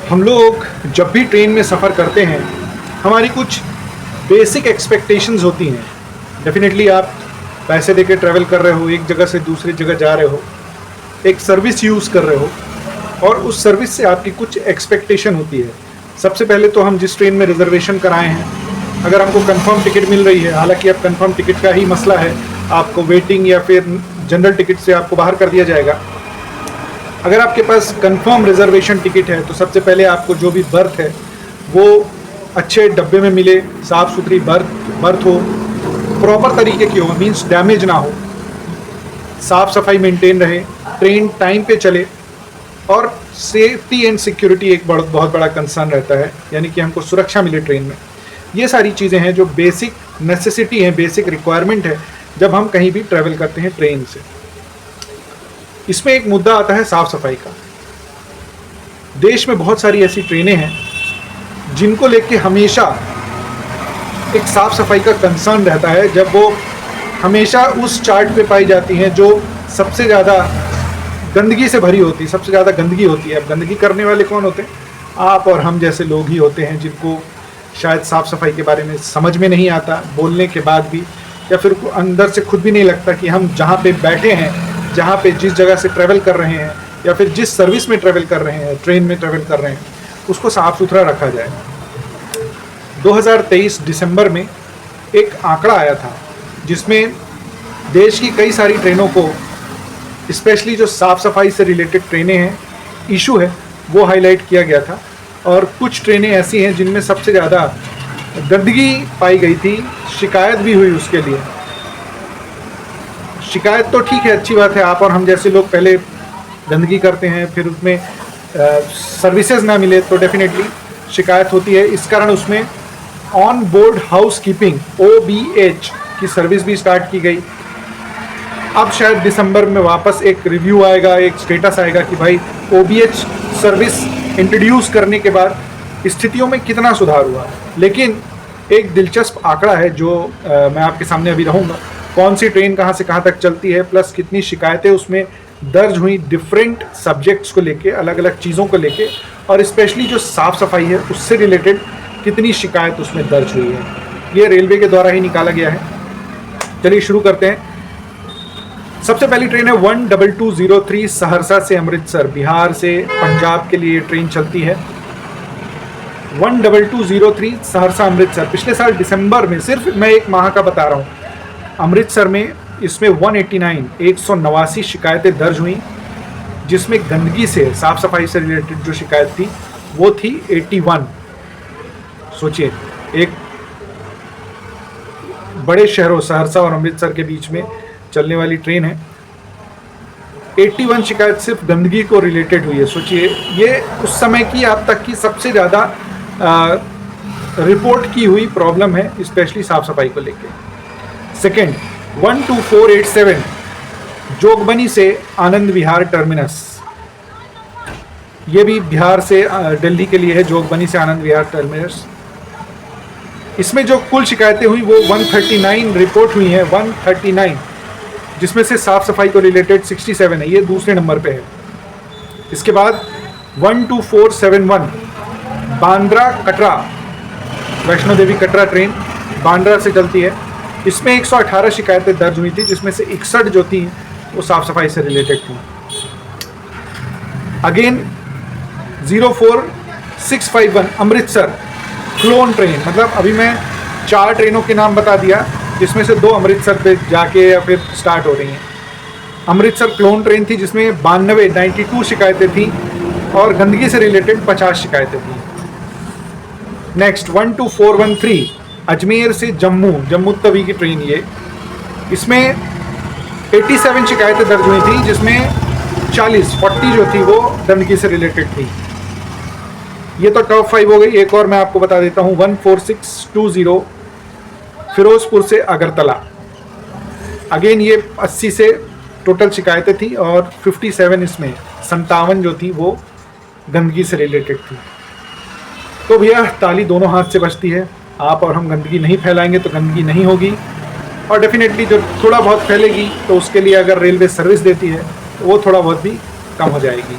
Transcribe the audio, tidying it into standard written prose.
हम लोग जब भी ट्रेन में सफ़र करते हैं, हमारी कुछ बेसिक एक्सपेक्टेशंस होती हैं। डेफिनेटली आप पैसे देके ट्रैवल कर रहे हो, एक जगह से दूसरी जगह जा रहे हो, एक सर्विस यूज़ कर रहे हो और उस सर्विस से आपकी कुछ एक्सपेक्टेशन होती है। सबसे पहले तो हम जिस ट्रेन में रिजर्वेशन कराए हैं, अगर हमको कंफर्म टिकट मिल रही है, हालांकि अब कंफर्म टिकट का ही मसला है, आपको वेटिंग या फिर जनरल टिकट से आपको बाहर कर दिया जाएगा। अगर आपके पास कंफर्म रिजर्वेशन टिकट है तो सबसे पहले आपको जो भी बर्थ है वो अच्छे डब्बे में मिले, साफ़ सुथरी बर्थ हो, प्रॉपर तरीके की हो, मींस डैमेज ना हो, साफ़ सफाई मेंटेन रहे, ट्रेन टाइम पे चले और सेफ्टी एंड सिक्योरिटी एक बहुत बड़ा कंसर्न रहता है, यानी कि हमको सुरक्षा मिले ट्रेन में। ये सारी चीज़ें हैं जो बेसिक नेसेसिटी हैं, बेसिक रिक्वायरमेंट है जब हम कहीं भी ट्रैवल करते हैं ट्रेन से। इसमें एक मुद्दा आता है साफ़ सफाई का। देश में बहुत सारी ऐसी ट्रेनें हैं जिनको लेके हमेशा एक साफ़ सफाई का कंसर्न रहता है, जब वो हमेशा उस चार्ट पे पाई जाती हैं जो सबसे ज़्यादा गंदगी से भरी होती है, सबसे ज़्यादा गंदगी होती है। अब गंदगी करने वाले कौन होते हैं? आप और हम जैसे लोग ही होते हैं, जिनको शायद साफ़ सफाई के बारे में समझ में नहीं आता बोलने के बाद भी, या फिर अंदर से खुद भी नहीं लगता कि हम जहाँ पे बैठे हैं, जहाँ पे जिस जगह से ट्रैवल कर रहे हैं या फिर जिस सर्विस में ट्रैवल कर रहे हैं, ट्रेन में ट्रैवल कर रहे हैं, उसको साफ़ सुथरा रखा जाए। 2023 दिसंबर में एक आंकड़ा आया था जिसमें देश की कई सारी ट्रेनों को, स्पेशली जो साफ़ सफाई से रिलेटेड ट्रेनें हैं, इशू है, वो हाईलाइट किया गया था। और कुछ ट्रेनें ऐसी हैं जिनमें सबसे ज़्यादा गंदगी पाई गई थी, शिकायत भी हुई उसके लिए। शिकायत तो ठीक है, अच्छी बात है, आप और हम जैसे लोग पहले गंदगी करते हैं, फिर उसमें सर्विसेज ना मिले तो डेफिनेटली शिकायत होती है। इस कारण उसमें on board house keeping OBH की सर्विस भी स्टार्ट की गई। अब शायद दिसंबर में वापस एक रिव्यू आएगा, एक स्टेटस आएगा कि भाई OBH सर्विस इंट्रोड्यूस करने के बाद स्थितियों में कितना सुधार हुआ। लेकिन एक दिलचस्प आंकड़ा है जो मैं आपके सामने अभी रहूँगा, कौन सी ट्रेन कहाँ से कहाँ तक चलती है, प्लस कितनी शिकायतें उसमें दर्ज हुई डिफरेंट सब्जेक्ट्स को लेके, अलग अलग चीज़ों को लेके, और स्पेशली जो साफ़ सफाई है उससे रिलेटेड कितनी शिकायत उसमें दर्ज हुई है। ये रेलवे के द्वारा ही निकाला गया है। चलिए शुरू करते हैं। सबसे पहली ट्रेन है 12203 सहरसा से अमृतसर, बिहार से पंजाब के लिए ट्रेन चलती है। 12203 सहरसा अमृतसर। पिछले साल दिसंबर में, सिर्फ मैं एक माह का बता रहा हूँ, अमृतसर में इसमें 189 शिकायतें दर्ज हुई, जिसमें गंदगी से, साफ़ सफाई से रिलेटेड जो शिकायत थी वो थी 81। सोचिए, एक बड़े शहरों सहरसा और अमृतसर के बीच में चलने वाली ट्रेन है, 81 शिकायत सिर्फ गंदगी को रिलेटेड हुई है। सोचिए, ये उस समय की आप तक की सबसे ज़्यादा रिपोर्ट की हुई प्रॉब्लम है, स्पेशली साफ़ सफाई को लेके। सेकेंड, 12487 जोगबनी से आनंद विहार टर्मिनस। ये भी बिहार से दिल्ली के लिए है, जोगबनी से आनंद विहार टर्मिनस। इसमें जो कुल शिकायतें हुई वो 139 रिपोर्ट हुई हैं, 139, जिसमें से साफ़ सफाई को रिलेटेड 67 है, ये दूसरे नंबर पे है। इसके बाद 12471 बांद्रा कटरा, वैष्णो देवी कटरा ट्रेन बांद्रा से चलती है। इसमें 118 शिकायतें दर्ज हुई थी, जिसमें से 61 जो थी वो साफ़ सफाई से रिलेटेड थी। अगेन 04651 अमृतसर क्लोन ट्रेन, मतलब अभी मैं 4 ट्रेनों के नाम बता दिया, जिसमें से 2 अमृतसर पे जाके या फिर स्टार्ट हो रही हैं। अमृतसर क्लोन ट्रेन थी जिसमें 92 शिकायतें थी और गंदगी से रिलेटेड 50 शिकायतें थी। नेक्स्ट 12413 अजमेर से जम्मू तवी की ट्रेन, ये इसमें 87 शिकायतें दर्ज हुई थी, जिसमें 40 जो थी वो गंदगी से रिलेटेड थी। ये तो टॉप 5 हो गई। एक और मैं आपको बता देता हूँ, 14620 फिरोजपुर से अगरतला। अगेन ये 80 से टोटल शिकायतें थी और 57 इसमें 57 जो थी वो गंदगी से रिलेटेड थी। तो भैया, ताली दोनों हाथ से बजती है। आप और हम गंदगी नहीं फैलाएंगे तो गंदगी नहीं होगी, और डेफिनेटली जो थोड़ा बहुत फैलेगी तो उसके लिए अगर रेलवे सर्विस देती है तो वो थोड़ा बहुत भी कम हो जाएगी।